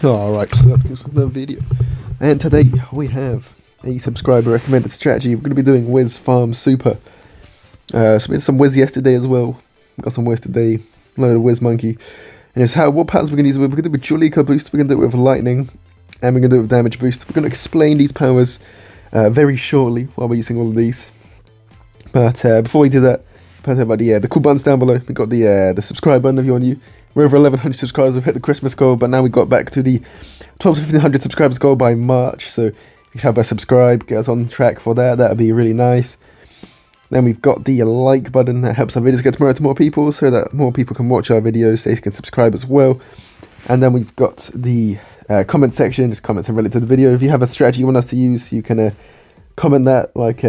Alright, so that's another video. And today we have a subscriber recommended strategy. We're going to be doing Wiz Farm Super. So we had some Wiz yesterday as well. We got some Wiz today. Load of Wiz Monkey. And it's what patterns we're going to use. We're going to do it with Julika Boost, we're going to do it with Lightning, and we're going to do it with Damage Boost. We're going to explain these powers very shortly while we're using all of these. But before we do that, about the cool buttons down below. We got the subscribe button if you're new. We're over 1,100 subscribers. We've hit the Christmas goal, but now we got back to the 12 to 1,500 subscribers goal by March. So if you can help us subscribe, get us on track for that. That'd be really nice. Then we've got the like button that helps our videos get promoted to more people, so that more people can watch our videos. They can subscribe as well. And then we've got the comment section, just comments related to the video. If you have a strategy you want us to use, you can comment that, like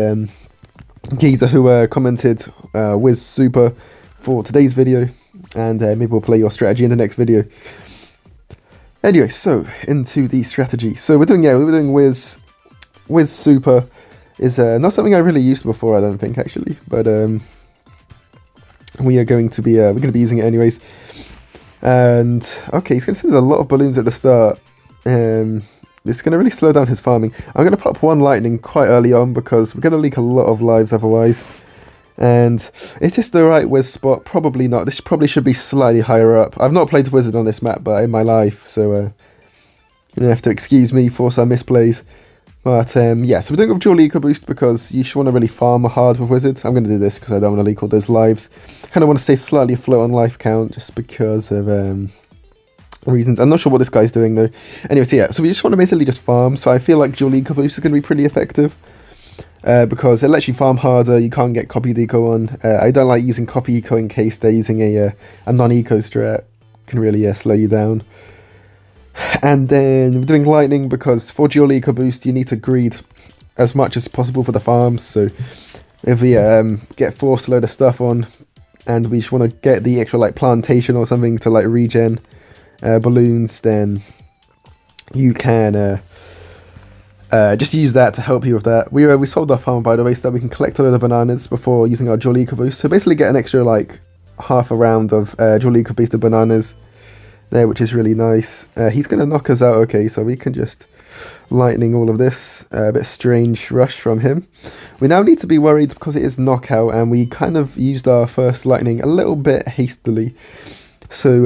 Geezer who commented Wiz Super for today's video, and maybe we'll play your strategy in the next video. Anyway, so into the strategy. So we're doing Wiz Super. Is not something I really used before, I don't think, actually, but we are going to be using it anyways. And okay, he's going to send us a lot of balloons at the start. It's going to really slow down his farming. I'm going to pop one lightning quite early on because we're going to leak a lot of lives otherwise. And is this the right Wiz spot? Probably not. This probably should be slightly higher up. I've not played Wizard on this map, but in my life, so you're going to have to excuse me for some misplays. But yeah, so we're doing it with dual eco boost because you should want to really farm hard with Wizards. I'm going to do this because I don't want to leak all those lives. Kind of want to stay slightly afloat on life count just because of reasons. I'm not sure what this guy's doing though. Anyway, so yeah, so we just want to basically just farm. So I feel like dual eco boost is going to be pretty effective because it lets you farm harder. You can't get copy eco on. I don't like using copy eco in case they're using a non-eco strat. Can really slow you down. And then we're doing lightning because for dual eco boost you need to greed as much as possible for the farms. So if we get 4 slow the stuff on, and we just want to get the extra like plantation or something to like regen balloons, then you can just use that to help you with that. We sold our farm, by the way, so that we can collect a lot of bananas before using our dual eco boost. So basically get an extra like half a round of dual eco boosted bananas there, which is really nice. He's going to knock us out, okay, so we can just lightning all of this. A bit strange rush from him. We now need to be worried because it is knockout, and we kind of used our first lightning a little bit hastily. So,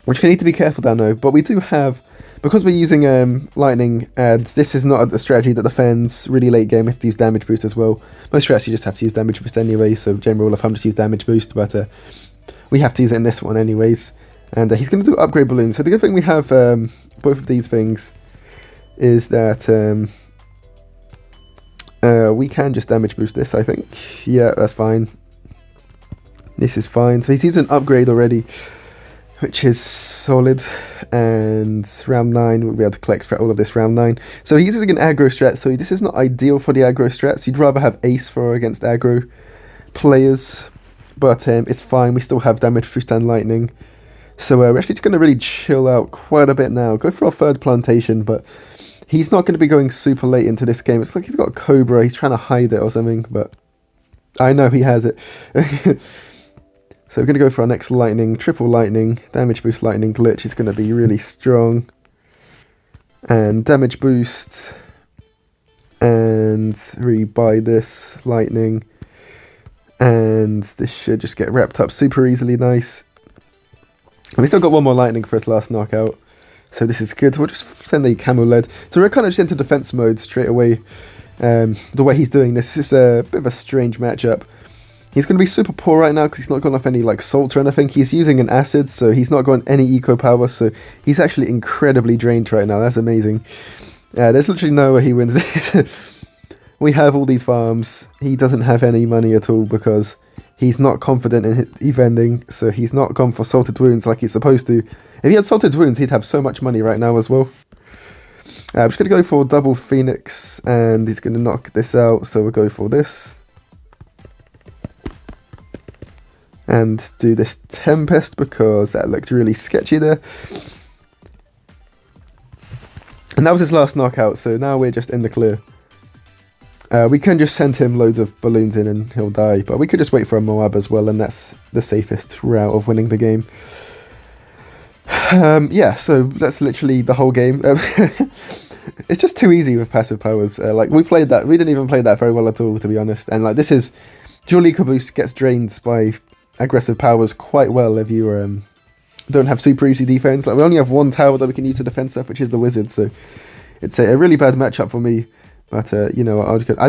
we're just going to need to be careful down now, but we do have, because we're using lightning, and this is not a strategy that defends really late game, we have to use damage boost as well. Most strategies you just have to use damage boost anyway, so general rule of thumb, just use damage boost, but we have to use it in this one anyways. And he's going to do upgrade balloons. So the good thing we have both of these things is that we can just damage boost this, I think. Yeah, that's fine. This is fine. So he's using upgrade already, which is solid. And round 9, we'll be able to collect all of this round 9. So he's using an aggro strat, so this is not ideal for the aggro strats. You'd rather have ace for against aggro players. But it's fine, we still have damage boost and lightning. So we're actually just going to really chill out quite a bit now. Go for our third plantation, but he's not going to be going super late into this game. It's like he's got a Cobra, he's trying to hide it or something, but I know he has it. So we're going to go for our next lightning, triple lightning, damage boost lightning glitch is going to be really strong. And damage boost, and rebuy this lightning. And this should just get wrapped up super easily, nice. And we still got one more lightning for his last knockout, so this is good. We'll just send the camo lead. So we're kind of just into defense mode straight away. The way he's doing this is a bit of a strange matchup. He's going to be super poor right now because he's not got enough any like salts or anything. He's using an acid, so he's not got any eco power, so he's actually incredibly drained right now. That's amazing. There's literally no way he wins this. We have all these farms. He doesn't have any money at all because he's not confident in eventing, so he's not gone for salted wounds like he's supposed to. If he had salted wounds, he'd have so much money right now as well. I'm just going to go for double phoenix, and he's going to knock this out, so we'll go for this. And do this tempest because that looked really sketchy there. And that was his last knockout, so now we're just in the clear. We can just send him loads of balloons in and he'll die, but we could just wait for a Moab as well, and that's the safest route of winning the game. Yeah, so that's literally the whole game. It's just too easy with passive powers. Like we didn't even play that very well at all, to be honest. And like this is, Jolika boost gets drained by aggressive powers quite well if you don't have super easy defense. Like we only have one tower that we can use to defend stuff, which is the wizard. So it's a really bad matchup for me. But you know, I don't know. I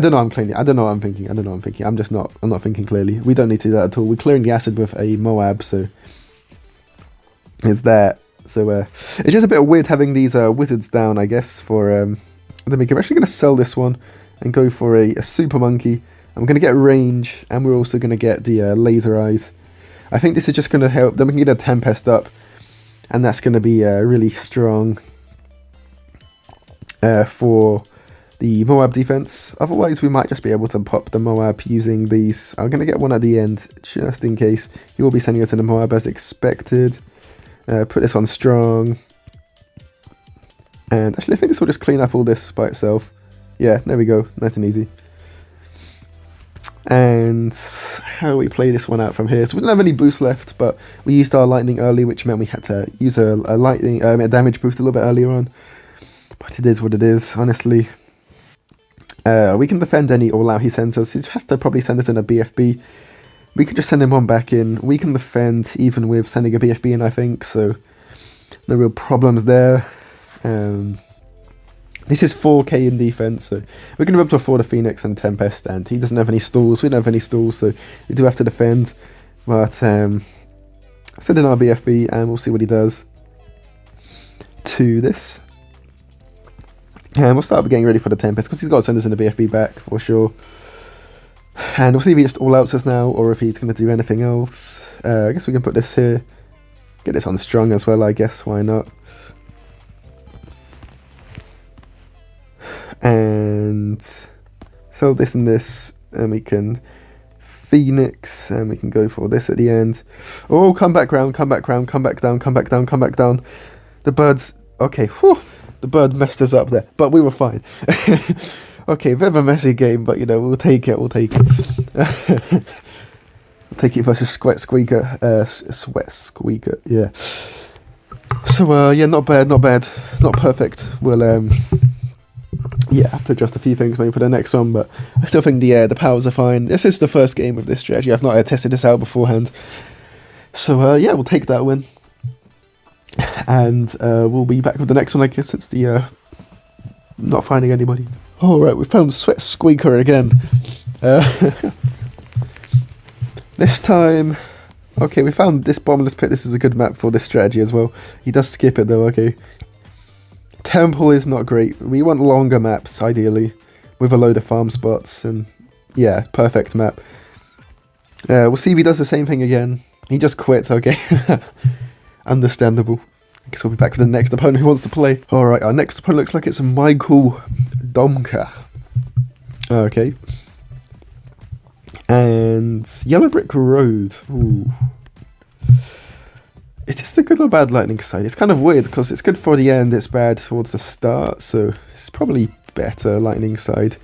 don't know what I'm thinking. I'm just not. I'm not thinking clearly. We don't need to do that at all. We're clearing the acid with a Moab, so it's that. So it's just a bit weird having these wizards down, I guess. For then we're actually going to sell this one and go for a super monkey. I'm going to get range, and we're also going to get the laser eyes. I think this is just going to help. Then we can get a Tempest up, and that's going to be really strong for the Moab defense. Otherwise, we might just be able to pop the Moab using these. I'm going to get one at the end, just in case. He will be sending us in the Moab as expected. Put this on strong. And actually, I think this will just clean up all this by itself. Yeah, there we go. Nice and easy. And how do we play this one out from here? So we don't have any boost left, but we used our lightning early, which meant we had to use a lightning a damage boost a little bit earlier on. But it is what it is, honestly. We can defend any all-out he sends us. He has to probably send us in a BFB. We can just send him on back in. We can defend even with sending a BFB in, I think. So no real problems there. This is 4k in defense, so we're going to be able to afford a Phoenix and Tempest, and he doesn't have any stalls. We don't have any stalls, so we do have to defend. But send in our BFB, and we'll see what he does to this. And we'll start getting ready for the Tempest, because he's got to send us in a BFB back, for sure. And we'll see if he just all-outs us now, or if he's going to do anything else. I guess we can put this here. Get this on strong as well, I guess, why not? And sell this and this, and we can Phoenix, and we can go for this at the end. Oh, come back round, come back round, come back down, come back down, come back down. The birds, okay, whew, the bird messed us up there, but we were fine. Okay, a bit of a messy game, but you know, we'll take it, we'll take it. We'll take it versus Sweat Squeaker, yeah. So, yeah, not bad, not perfect. We'll, yeah, have to adjust a few things maybe for the next one, but I still think the powers are fine. This is the first game with this strategy. I've not tested this out beforehand. So, yeah, we'll take that win. And we'll be back with the next one, I guess. It's the not finding anybody. Alright, we found Sweat Squeaker again. This time, okay, we found this bottomless pit. This is a good map for this strategy as well. He does skip it though, okay. Temple is not great. We want longer maps, ideally, with a load of farm spots, and yeah, perfect map. We'll see if he does the same thing again. He just quits, okay. Understandable. I guess we'll be back for the next opponent who wants to play. Alright, our next opponent looks like it's Michael Domka. Okay. And Yellow Brick Road. Ooh. Is this the good or bad lightning side? It's kind of weird because it's good for the end, it's bad towards the start, so it's probably better lightning side.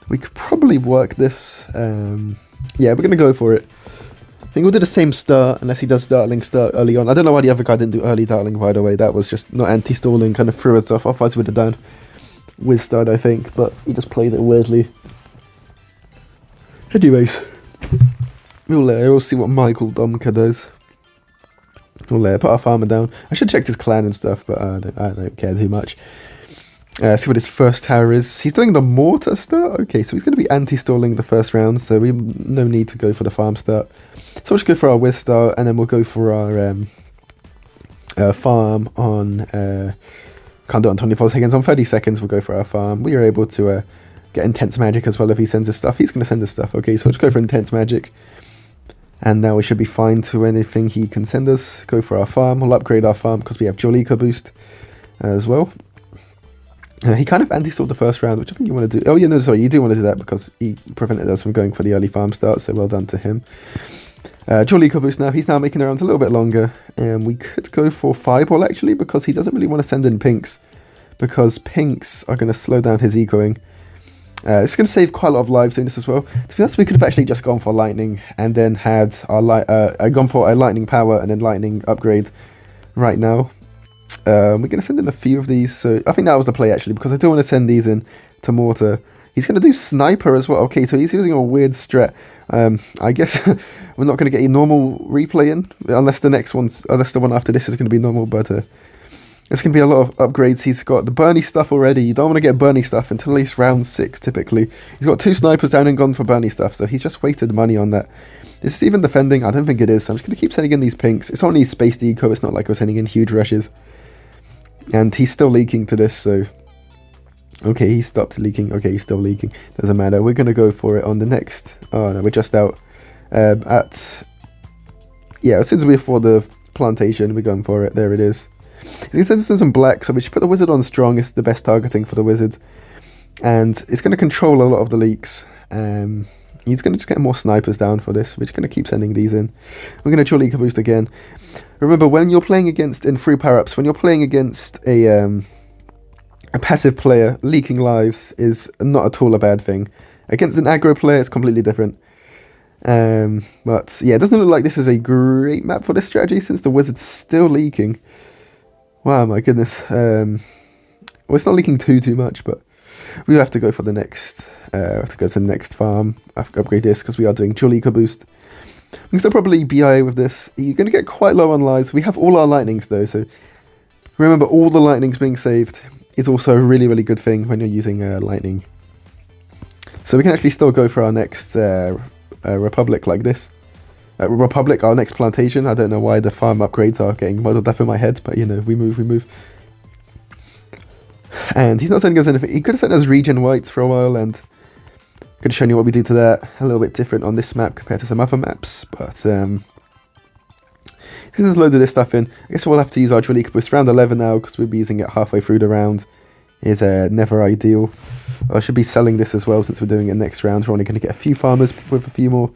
We could probably work this. Yeah, we're going to go for it. I think we'll do the same start, unless he does Dartling start early on. I don't know why the other guy didn't do early Dartling, by the way. That was just not anti-stalling, kind of threw us off. Otherwise we would have done Wiz start, I think, but he just played it weirdly. Anyways, we'll see what Michael Domka does. We'll put our farmer down. I should check his clan and stuff, but I don't care too much. See what his first tower is. He's doing the mortar start? Okay, so he's going to be anti-stalling the first round, so we no need to go for the farm start. So we'll just go for our Wiz start, and then we'll go for our farm on... can't do it on 24 seconds. On 30 seconds, we'll go for our farm. We are able to get Intense Magic as well if he sends us stuff. He's going to send us stuff. Okay, so we'll just go for Intense Magic. And now we should be fine to anything he can send us. Go for our farm. We'll upgrade our farm because we have Jolika boost as well. He kind of anti-stalled the first round, which I think you want to do. Oh, yeah, no, sorry, you do want to do that because he prevented us from going for the early farm start, so well done to him. Jolika boost now. He's now making the rounds a little bit longer. And we could go for Fireball, actually, because he doesn't really want to send in Pinks. Because Pinks are going to slow down his ecoing. It's going to save quite a lot of lives doing this as well. To be honest, we could have actually just gone for Lightning and then had our gone for a Lightning power and then Lightning upgrade right now. We're going to send in a few of these. So I think that was the play, actually, because I do want to send these in to Mortar. He's going to do Sniper as well. Okay, so he's using a weird strat. I guess we're not going to get a normal replay in, unless the one after this is going to be normal, but it's going to be a lot of upgrades. He's got the Bernie stuff already. You don't want to get Bernie stuff until at least round 6, typically. He's got 2 snipers down and gone for Bernie stuff, so he's just wasted money on that. Is this even defending? I don't think it is, so I'm just going to keep sending in these pinks. It's only spaced eco, it's not like we're sending in huge rushes. And he's still leaking to this, so... Okay, he stopped leaking. Okay, he's still leaking. Doesn't matter. We're going to go for it on the next... Oh, no, we're just out at... Yeah, as soon as we're for the plantation, we're going for it. There it is. He sends us in some black, so we should put the wizard on strong. It's the best targeting for the wizard. And it's going to control a lot of the leaks. He's going to just get more snipers down for this. We're just going to keep sending these in. We're going to Jolly boost again. Remember, when you're playing against, in free power-ups, when you're playing against a passive player, leaking lives is not at all a bad thing. Against an aggro player, it's completely different. But yeah, it doesn't look like this is a great map for this strategy, since the wizard's still leaking. Wow, my goodness. Well, it's not leaking too much, but we have to go for the next... we have to go to the next farm. I have to upgrade this because we are doing Jolly boost. We can still probably BIA with this. You're going to get quite low on lives. We have all our lightnings though, so remember, all the lightnings being saved is also a really, really good thing when you're using lightning. So we can actually still go for our next Republic like this. Republic, our next plantation. I don't know why the farm upgrades are getting muddled up in my head, but you know, we move. And he's not sending us anything. He could have sent us regen whites for a while, and could have shown you what we do to that. A little bit different on this map compared to some other maps, but since there's loads of this stuff in, I guess we'll have to use our Jolly boost. Round 11 now, because we'll be using it halfway through the round. Is never ideal. I should be selling this as well, since we're doing it next round. We're only going to get a few farmers with a few more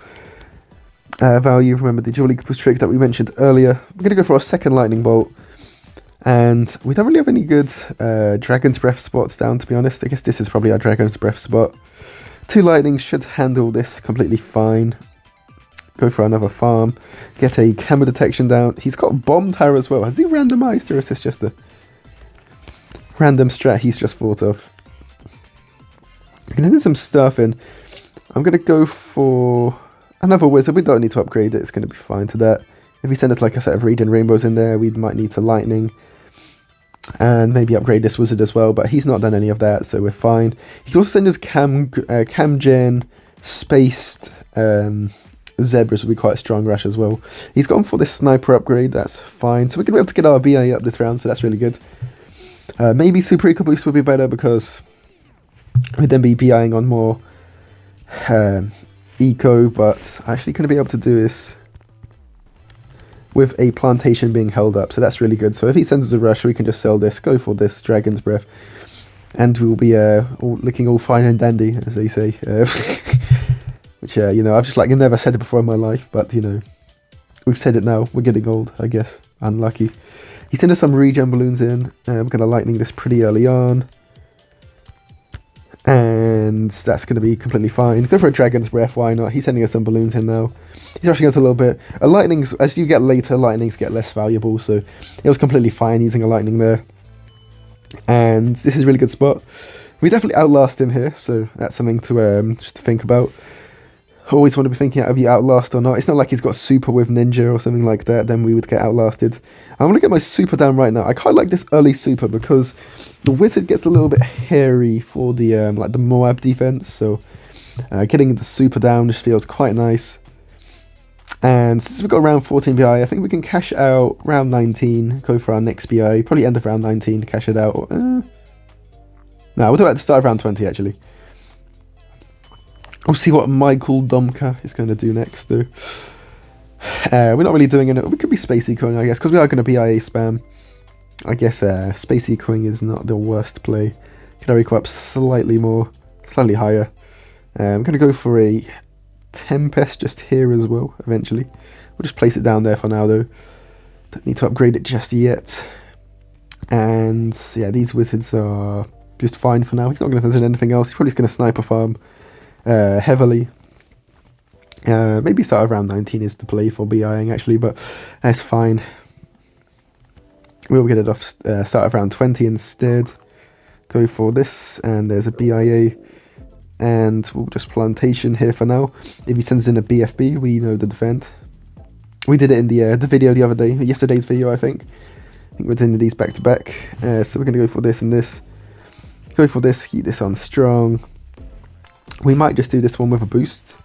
value. Remember the Jolly boost trick that we mentioned earlier. We're going to go for our second lightning bolt. And we don't really have any good Dragon's Breath spots down, to be honest. I guess this is probably our Dragon's Breath spot. 2 lightnings should handle this completely fine. Go for another farm. Get a camera detection down. He's got bomb tower as well. Has he randomized, or is this just a random strat he's just thought of? I'm going to do some stuff in. I'm going to go for another wizard. We don't need to upgrade it. It's going to be fine to that. If we send us like a set of regen rainbows in there, we might need to lightning. And maybe upgrade this wizard as well, but he's not done any of that, so we're fine. He can also send us Camgen, spaced zebras would be quite a strong rush as well. He's gone for this sniper upgrade, that's fine. So we're going to be able to get our BA up this round, so that's really good. Maybe super eco boost would be better, because we'd then be BIing on more eco, but actually going to be able to do this with a plantation being held up, so that's really good. So if he sends us a rush, we can just sell this, go for this Dragon's Breath, and we'll be looking all fine and dandy, as they say. Which, you know, I've just never said it before in my life, but you know, we've said it now. We're getting old, I guess. Unlucky. He sent us some regen balloons in. We're going to lightning this pretty early on. And that's going to be completely fine. Go for a Dragon's Breath, why not? He's sending us some balloons in now. He's rushing us a little bit. Lightnings, as you get later, lightnings get less valuable, so it was completely fine using a lightning there. And this is a really good spot. We definitely outlast him here, so that's something to just to think about. Always want to be thinking, have you outlast or not? It's not like he's got super with ninja or something like that, then we would get outlasted. I'm going to get my super down right now. I quite like this early super because the wizard gets a little bit hairy for the the Moab defense, so getting the super down just feels quite nice. And since we've got round 14 BI, I think we can cash out round 19, go for our next BI, probably end of round 19 to cash it out. No, we'll do it at the start of round 20 actually. We'll see what Michael Domka is going to do next though. We're not really doing it. We could be space ecoing, I guess, because we are going to BIA spam. I guess space ecoing is not the worst play. Can I eco up slightly more, slightly higher. I'm going to go for a Tempest just here as well, eventually. We'll just place it down there for now though. Don't need to upgrade it just yet. And yeah, these wizards are just fine for now. He's not going to send anything else. He's probably just going to sniper farm heavily. Maybe start around 19 is the play for BIing actually, but that's fine. We'll get it off, start at round 20 instead. Go for this, and there's a BIA. And we'll just plantation here for now. If he sends in a BFB, we know the defend. We did it in the video the other day, yesterday's video, I think. I think we're doing these back to back. So we're going to go for this and this. Go for this, keep this on strong. We might just do this one with a boost.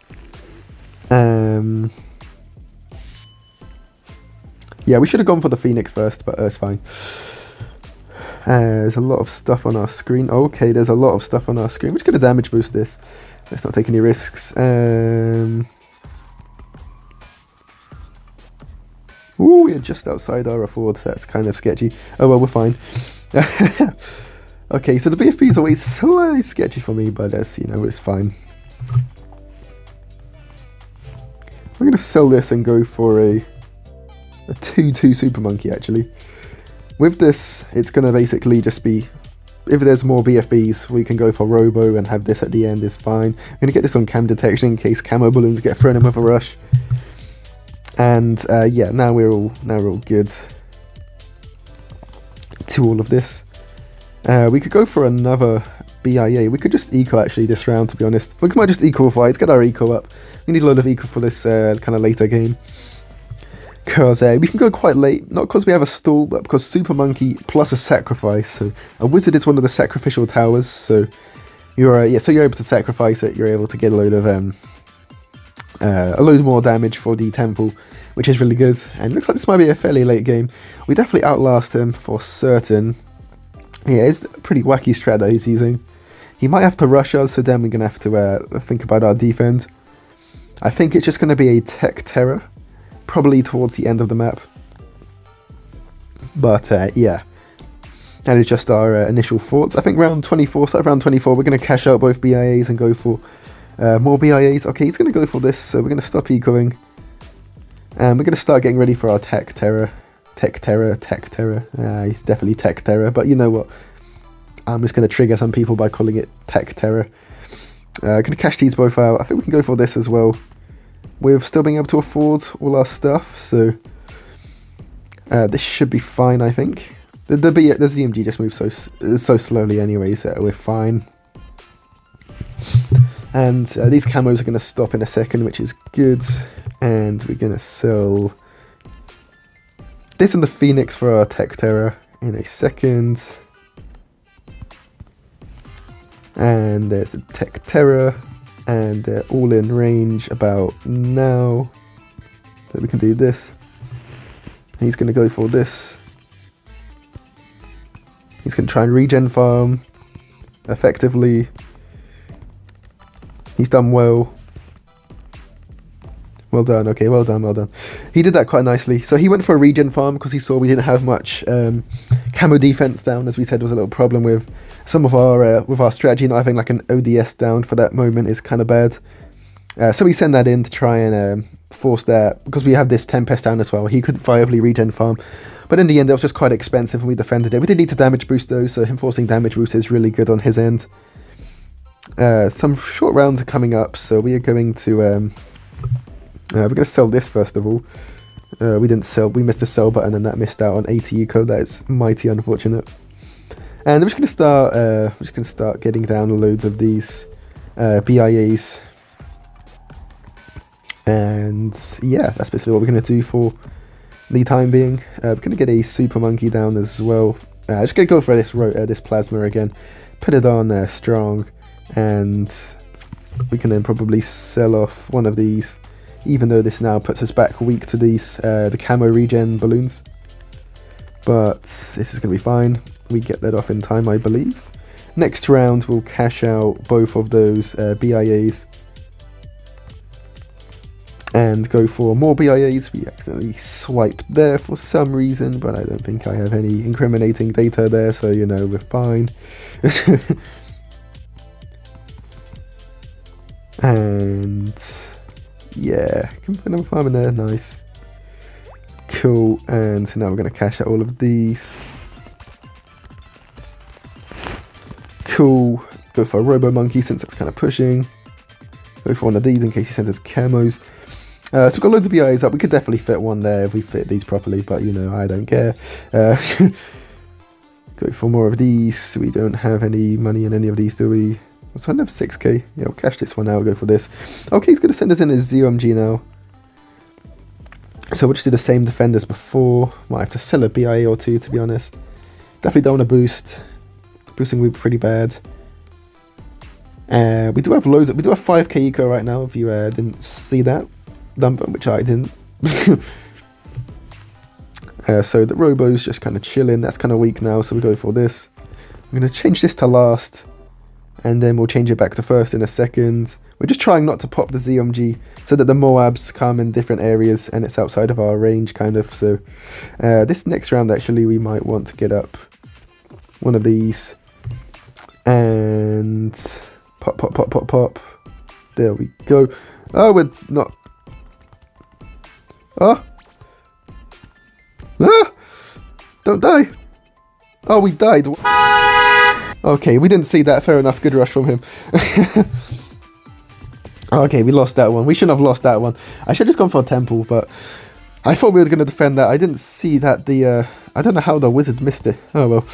Yeah, we should have gone for the Phoenix first, but it's fine. There's a lot of stuff on our screen. Okay, there's a lot of stuff on our screen. We're just going to damage boost this. Let's not take any risks. Ooh, we're just outside our afford. That's kind of sketchy. Oh, well, we're fine. Okay, so the BFB is always slightly sketchy for me, but as you know, it's fine. We're going to sell this and go for a 2-2 Super Monkey, actually. With this, it's going to basically just be, if there's more BFBs, we can go for Robo and have this at the end is fine. I'm going to get this on cam detection in case camo balloons get thrown in with a rush. And yeah, now we're all good to all of this. We could go for another BIA. We could just eco actually this round, to be honest. We might just eco fights, get our eco up. We need a lot of eco for this kind of later game. Because we can go quite late, not because we have a stall, but because Super Monkey plus a sacrifice. So a wizard is one of the sacrificial towers, so you're able to sacrifice it. You're able to get a load more damage for the temple, which is really good. And it looks like this might be a fairly late game. We definitely outlast him for certain. Yeah, it's a pretty wacky strat that he's using. He might have to rush us, so then we're gonna have to think about our defense. I think it's just gonna be a tech terror. Probably towards the end of the map. But yeah, that is just our initial thoughts. I think round 24, start round 24, we're going to cash out both BIAs and go for more BIAs. Okay, he's going to go for this, so we're going to stop ecoing. And we're going to start getting ready for our tech terror. Tech terror. He's definitely tech terror, but you know what? I'm just going to trigger some people by calling it tech terror. Going to cash these both out. I think we can go for this as well. We're still being able to afford all our stuff, so this should be fine, I think. The ZMG just moves so slowly anyway, so we're fine. And these camos are going to stop in a second, which is good. And we're going to sell this and the Phoenix for our Tech Terror in a second. And there's the Tech Terror. And they're all in range about now. So we can do this. He's going to go for this. He's going to try and regen farm effectively. He's done well. Well done, okay, well done. He did that quite nicely. So he went for a regen farm because he saw we didn't have much camo defense down, as we said was a little problem with some of our with our strategy. Not having like an ODS down for that moment is kind of bad. So we send that in to try and force that, because we have this Tempest down as well. He could viably regen farm, but in the end it was just quite expensive and we defended it. We did need to damage boost though, so him forcing damage boost is really good on his end. Some short rounds are coming up, so we are going to we're going to sell this first of all. We missed the sell button and that missed out on 80 eco. That is mighty unfortunate. And we're just going to start getting down loads of these BIAs. And yeah, that's basically what we're going to do for the time being. We're going to get a Super Monkey down as well. Just going to go for this Plasma again. Put it on strong. And we can then probably sell off one of these, even though this now puts us back weak to these the camo regen balloons. But this is going to be fine. We get that off in time, I believe. Next round we'll cash out both of those BIAs and go for more BIAs. We accidentally swiped there for some reason, but I don't think I have any incriminating data there, so you know, we're fine. And yeah, can put another farm in there, nice. Cool, and now we're going to cash out all of these. Cool, go for a Robo Monkey since that's kind of pushing. Go for one of these in case he sends us camos. So we've got loads of BIAs up. We could definitely fit one there if we fit these properly, but you know, I don't care. Go for more of these. We don't have any money in any of these, do we? So I have 6k. Yeah, we'll cash this one out. We'll go for this. Okay, he's going to send us in his ZOMG now. So we'll just do the same defend as before. Might have to sell a BIA or two, to be honest. Definitely don't want to boost. Boosting would be pretty bad. We do have loads. We do have 5k eco right now, if you didn't see that number, which I didn't. So the Robo's just kind of chilling. That's kind of weak now, so we go for this. I'm going to change this to last, and then we'll change it back to first in a second. We're just trying not to pop the ZMG so that the Moabs come in different areas and it's outside of our range, kind of. So this next round, actually, we might want to get up one of these. And pop, pop, pop, pop, pop. There we go. Oh, we're not. Oh. Ah! Don't die. Oh, we died. Okay, we didn't see that. Fair enough. Good rush from him. Okay, we lost that one. We shouldn't have lost that one. I should have just gone for a temple, but I thought we were going to defend that. I didn't see that the... I don't know how the wizard missed it. Oh, well.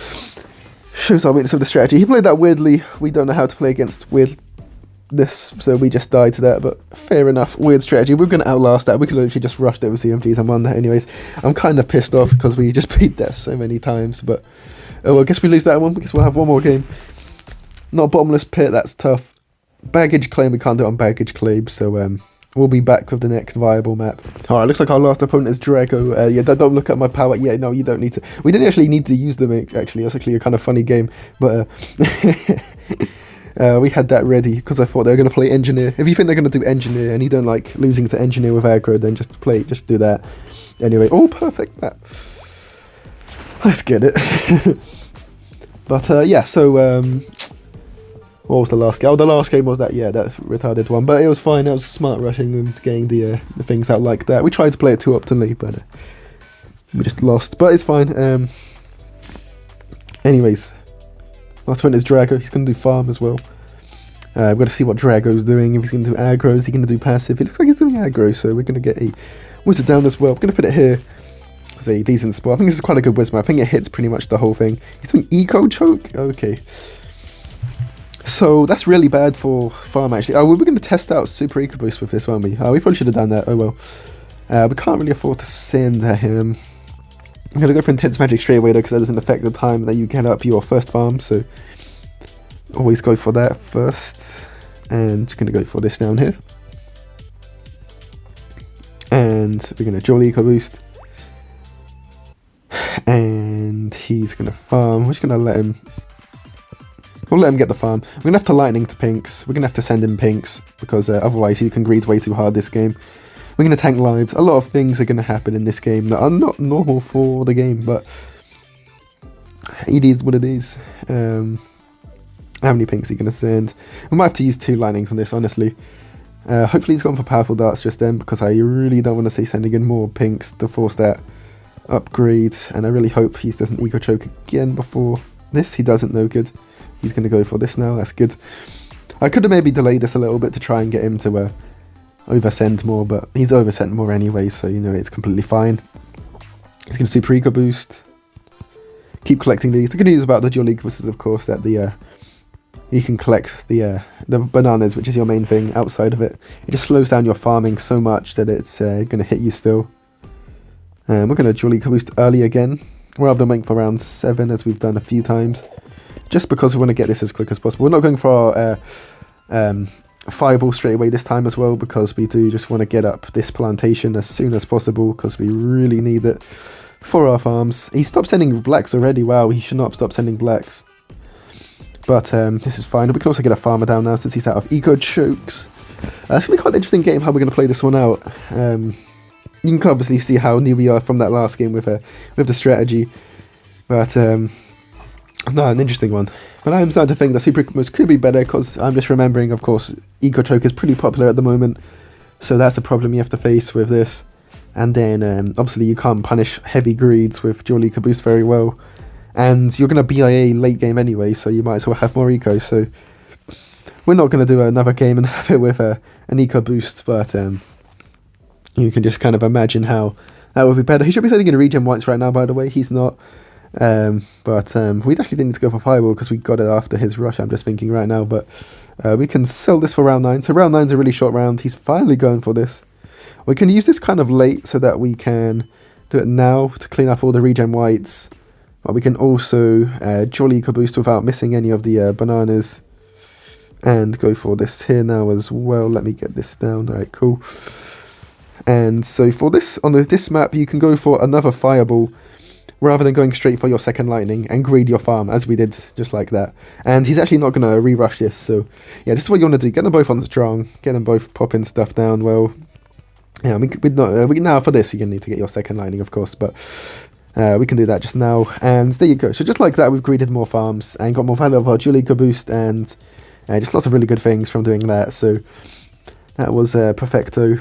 Shows our weakness of the strategy. He played that weirdly. We don't know how to play against weirdness, so we just died to that, but fair enough. Weird strategy. We're going to outlast that. We could literally just rush it with CMGs and won that anyways. I'm kind of pissed off because we just beat that so many times, but... Oh, well, I guess we lose that one. I guess we'll have one more game. Not bottomless pit. That's tough. Baggage claim, we can't do it on baggage claim, so we'll be back with the next viable map. Alright, looks like our last opponent is Drago. Yeah, don't look at my power. Yeah, no, you don't need to. We didn't actually need to use them, actually. That's actually a kind of funny game, but we had that ready because I thought they were going to play Engineer. If you think they're going to do Engineer and you don't like losing to Engineer with aggro, then just do that. Anyway, all perfect map. Let's get it. But yeah, so what was the last game? Oh, the last game was that, yeah, that's retarded one. But it was fine. That was smart rushing and getting the things out like that. We tried to play it too optimally, but we just lost. But it's fine. Anyways, last one is Drago. He's going to do farm as well. We've got to see what Drago's doing. If he's going to do aggro, is he going to do passive? It looks like he's doing aggro, so we're going to get a wizard down as well. We're going to put it here. It's a decent spot. I think this is quite a good wizard. I think it hits pretty much the whole thing. He's doing eco choke? Okay. So that's really bad for farm, actually. Oh, we were going to test out super eco boost with this, weren't we? Oh, we probably should have done that. Oh, well. We can't really afford to send him. I'm going to go for Intense Magic straight away, though, because that doesn't affect the time that you get up your first farm. So always go for that first. And we're going to go for this down here. And we're going to dual eco boost. And he's going to farm. We're just going to let him... We'll let him get the farm. We're going to have to lightning to pinks. We're going to have to send him pinks because otherwise he can greed way too hard this game. We're going to tank lives. A lot of things are going to happen in this game that are not normal for the game, but it is what it is. How many pinks are you going to send? We might have to use 2 lightnings on this, honestly. Hopefully he's gone for powerful darts just then because I really don't want to see sending in more pinks to force that upgrade. And I really hope he doesn't eco choke again before this. He doesn't, no good. He's going to go for this now, that's good. I could have maybe delayed this a little bit to try and get him to oversend more, but he's oversent more anyway, so you know it's completely fine. He's going to super eco boost. Keep collecting these. The good news about the dual eco boost is, of course, that you can collect the bananas, which is your main thing. Outside of it, it just slows down your farming so much that it's going to hit you still. We're going to dual eco boost early again, rather than waiting for round 7 as we've done a few times. Just because we want to get this as quick as possible. We're not going for our fireball straight away this time as well, because we do just want to get up this plantation as soon as possible, because we really need it for our farms. He stopped sending blacks already. Wow, he should not have stopped sending blacks. But this is fine. We can also get a farmer down now since he's out of eco chokes. It's going to be quite an interesting game how we're going to play this one out. You can obviously see how new we are from that last game with the strategy. But no, an interesting one. But I'm starting to think that Super Eco could be better because I'm just remembering, of course, Eco Choke is pretty popular at the moment. So that's the problem you have to face with this. And then, obviously, you can't punish heavy greeds with dual Eco Boost very well. And you're going to BIA late game anyway, so you might as well have more Eco. So we're not going to do another game and have it with an Eco Boost. But You can just kind of imagine how that would be better. He should be sitting in regen whites right now, by the way. He's not. But we actually didn't need to go for Fireball because we got it after his rush, I'm just thinking right now. But we can sell this for round 9. So round 9's a really short round. He's finally going for this. We can use this kind of late so that we can do it now to clean up all the regen whites. But we can also Jolly Eco Boost without missing any of the bananas. And go for this here now as well. Let me get this down. Alright, cool. And so for this, on this map, you can go for another Fireball rather than going straight for your second lightning and greed your farm, as we did, just like that. And he's actually not going to re-rush this, so yeah, this is what you want to do. Get them both on strong, get them both popping stuff down well. Yeah, now for this, you're going to need to get your second lightning, of course, but we can do that just now. And there you go. So just like that, we've greeded more farms and got more value of our Julika boost and just lots of really good things from doing that. So that was perfecto.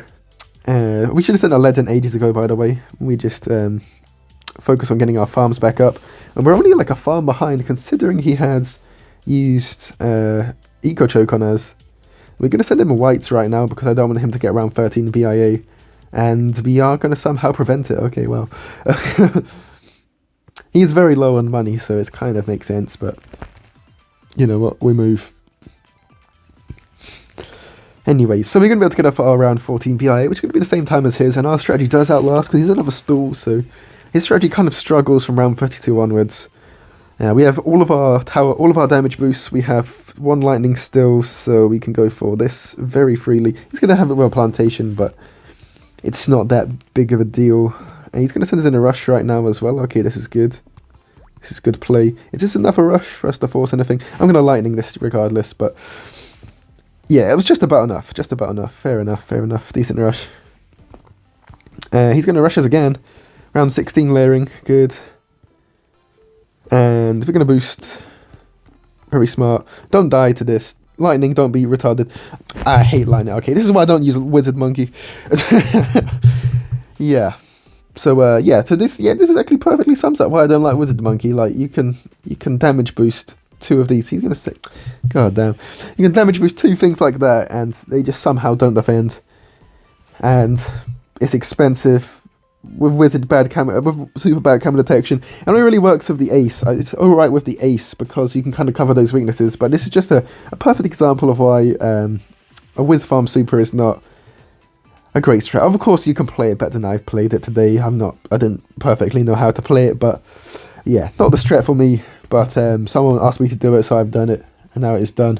We should have sent a lead in ages ago, by the way. We just focus on getting our farms back up. And we're only like a farm behind, considering he has used Eco Choke on us. We're going to send him a whites right now because I don't want him to get around 13 BIA. And we are going to somehow prevent it. Okay, well. He's very low on money, so it kind of makes sense. But you know what? We move. Anyway, so we're going to be able to get up at around 14 BIA, which is going to be the same time as his. And our strategy does outlast because he's another stall. So his strategy kind of struggles from round 32 onwards. We have all of our damage boosts. We have one lightning still, so we can go for this very freely. He's going to have a well plantation, but it's not that big of a deal. And he's going to send us in a rush right now as well. Okay, this is good. This is good play. Is this enough a rush for us to force anything? I'm going to lightning this regardless, but yeah, it was just about enough. Just about enough. Fair enough. Fair enough. Decent rush. He's going to rush us again. Round 16 layering. Good. And we're going to boost. Very smart. Don't die to this. Lightning, don't be retarded. I hate lightning. Okay, this is why I don't use Wizard Monkey. Yeah. So yeah, so this is actually perfectly sums up why I don't like Wizard Monkey. Like you can damage boost 2 of these. He's gonna say, God damn. You can damage boost 2 things like that, and they just somehow don't defend. And it's expensive. With super bad camera detection, and it really works with the ace. It's alright with the ace because you can kind of cover those weaknesses, but this is just a perfect example of why a Wiz Farm Super is not a great strat. Of course, you can play it better than I've played it today. I didn't perfectly know how to play it, but yeah, not the strat for me. But someone asked me to do it, so I've done it, and now it is done,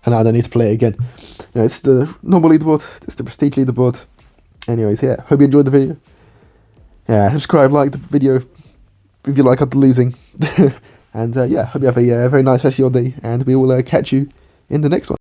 and now I don't need to play it again. You know, it's the normal leaderboard, it's the prestige leaderboard. Anyways, yeah, hope you enjoyed the video. Yeah, subscribe, like the video if you like after losing. And yeah, hope you have a very nice rest of your day, and we will catch you in the next one.